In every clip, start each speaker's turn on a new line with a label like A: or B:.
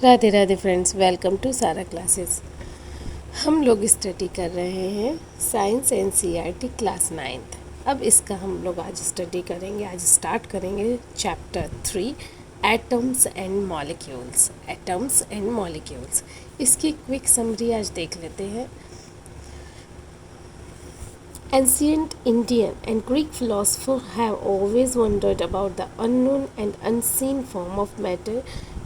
A: Radhe Radhe friends, welcome to Sara classes. हम लोग study कर रहे हैं साइंस एनसीईआरटी क्लास 9th। अब इसका हम लोग आज स्टडी करेंगे। आज स्टार्ट करेंगे chapter 3 atoms and molecules. Atoms and molecules, इसकी क्विक समरी आज देख लेते हैं। Ancient Indian and Greek philosophers have always wondered about the unknown and unseen form of matter।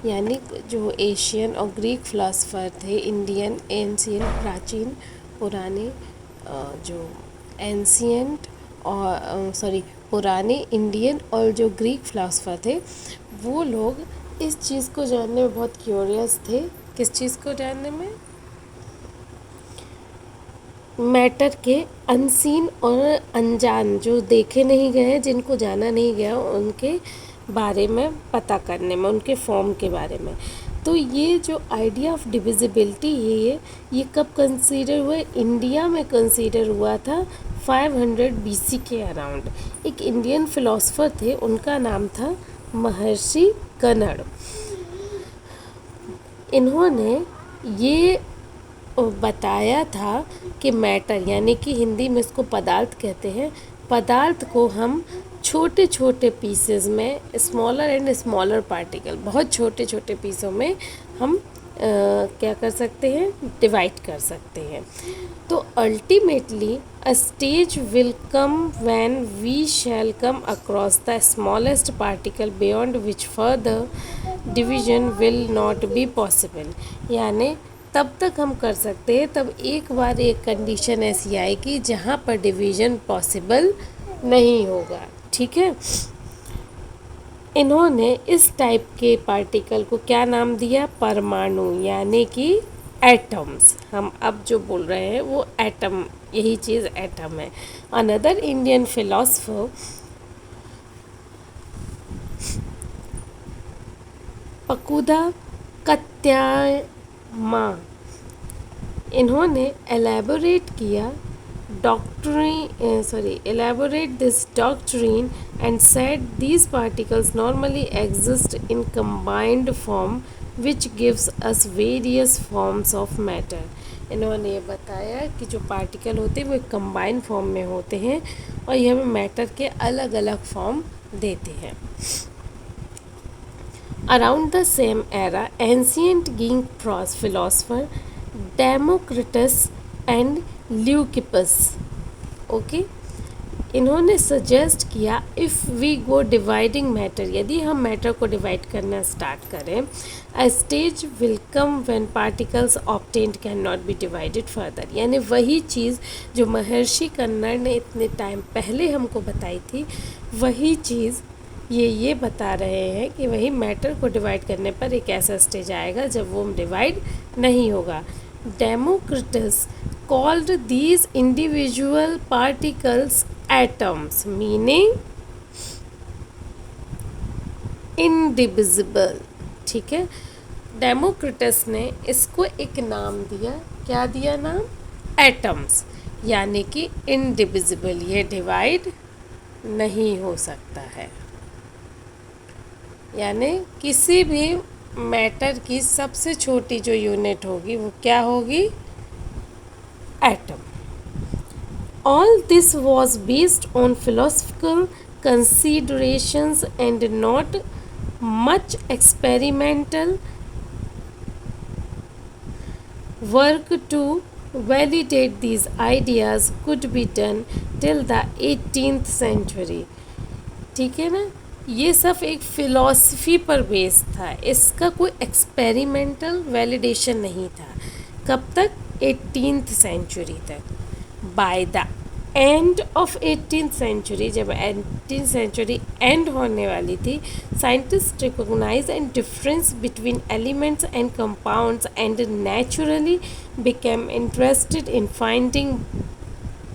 A: यानी जो एशियन और ग्रीक फिलोसफर थे, इंडियन एंशियंट प्राचीन पुराने जो एंशियंट और पुराने इंडियन और जो ग्रीक फिलोसफर थे, वो लोग इस चीज़ को जानने में बहुत क्यूरियस थे। किस चीज़ को जानने में? मैटर के अनसीन और अनजान, जो देखे नहीं गए, जिनको जाना नहीं गया, उनके बारे में पता करने में, उनके फॉर्म के बारे में। तो ये जो आइडिया ऑफ डिविजिबिलिटी है, ये कब कंसीडर हुआ? इंडिया में कंसीडर हुआ था 500 BC के अराउंड। एक इंडियन फिलोसफर थे, उनका नाम था महर्षि कनड़। इन्होंने ये बताया था कि मैटर, यानी कि हिंदी में इसको पदार्थ कहते हैं, पदार्थ को हम छोटे छोटे पीसेस में, स्मॉलर एंड स्मॉलर पार्टिकल, बहुत छोटे छोटे पीसों में हम क्या कर सकते हैं? डिवाइड कर सकते हैं। तो ultimately a stage will come when we shall come across the smallest particle beyond which further division will not be possible. यानी तब तक हम कर सकते हैं, तब एक बार एक कंडीशन ऐसी आएगी जहाँ पर डिवीज़न पॉसिबल नहीं होगा। ठीक है। इन्होंने इस टाइप के पार्टिकल को क्या नाम दिया? परमाणु, यानी कि एटम्स। हम अब जो बोल रहे हैं वो एटम, यही चीज़ एटम है। अनदर इंडियन फिलोसफर पकुदा कत्यामा, इन्होंने elaborate this doctrine and said these particles normally exist in combined form which gives us various forms of matter. इन्होंने ये बताया कि जो पार्टिकल होते हैं वो एक कंबाइंड फॉर्म में होते हैं और ये हमें मैटर के अलग अलग फॉर्म देते हैं। Around the same era, ancient Greek philosopher Democritus and Leucippus, इन्होंने सजेस्ट किया, if we go dividing matter, यदि हम मैटर को डिवाइड करना स्टार्ट करें, a stage will come when particles obtained can not be divided further. यानी वही चीज़ जो महर्षि कन्नड़ ने इतने टाइम पहले हमको बताई थी, वही चीज़ ये बता रहे हैं कि वही मैटर को डिवाइड करने पर एक ऐसा स्टेज आएगा जब वो डिवाइड नहीं होगा। Democritus called these individual particles atoms, meaning indivisible. ठीक है। डेमोक्रिटस ने इसको एक नाम दिया। क्या दिया नाम? एटम्स, यानी कि इनडिविजिबल, ये डिवाइड नहीं हो सकता है। यानी किसी भी मैटर की सबसे छोटी जो यूनिट होगी वो क्या होगी? Atom. All this was based on philosophical considerations and not much experimental work to validate these ideas could be done till the 18th century। ठीक है ना। ये सब एक फ़िलॉसफी पर बेस्ड था, इसका कोई एक्सपेरिमेंटल वैलिडेशन नहीं था। कब तक? 18th सेंचुरी तक। By the end of 18th century, जब 18th सेंचुरी एंड होने वाली थी, scientist recognize and difference between elements and compounds and naturally became interested in finding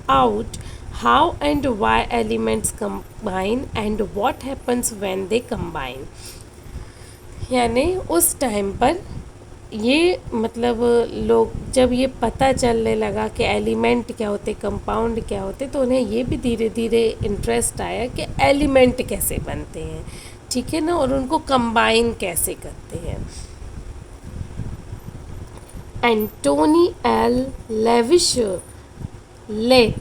A: out how and why elements combine and what happens when they combine। यानी उस time पर ये मतलब लोग जब ये पता चलने लगा कि एलिमेंट क्या होते, कंपाउंड क्या होते, तो उन्हें ये भी धीरे धीरे इंटरेस्ट आया कि एलिमेंट कैसे बनते हैं। ठीक है ना। और उनको कंबाइन कैसे करते हैं। Antony L. Levisheur laid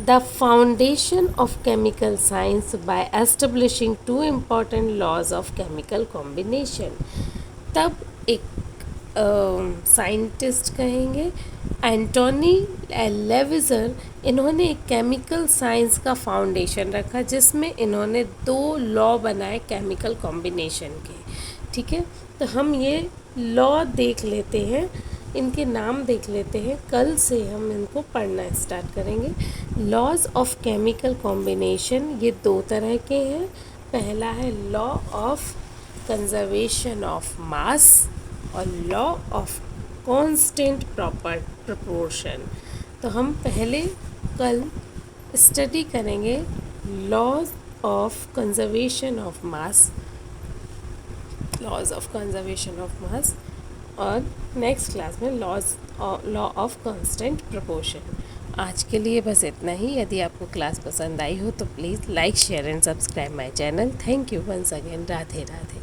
A: the foundation of chemical science by establishing two important laws of chemical combination. तब एक साइंटिस्ट कहेंगे एंटोनी लेविजर, इन्होंने एक केमिकल साइंस का फाउंडेशन रखा जिसमें इन्होंने दो लॉ बनाए केमिकल कॉम्बिनेशन के। ठीक है, तो हम ये लॉ देख लेते हैं, इनके नाम देख लेते हैं, कल से हम इनको पढ़ना स्टार्ट करेंगे। लॉज ऑफ केमिकल कॉम्बिनेशन ये दो तरह के हैं। पहला है law of conservation of mass और लॉ ऑफ कांस्टेंट प्रपोर्शन। तो हम पहले कल स्टडी करेंगे laws of conservation of mass, और नेक्स्ट क्लास में लॉ ऑफ कांस्टेंट प्रपोर्शन। आज के लिए बस इतना ही। यदि आपको क्लास पसंद आई हो तो please like share and subscribe my channel. Thank you once again. Radhe Radhe.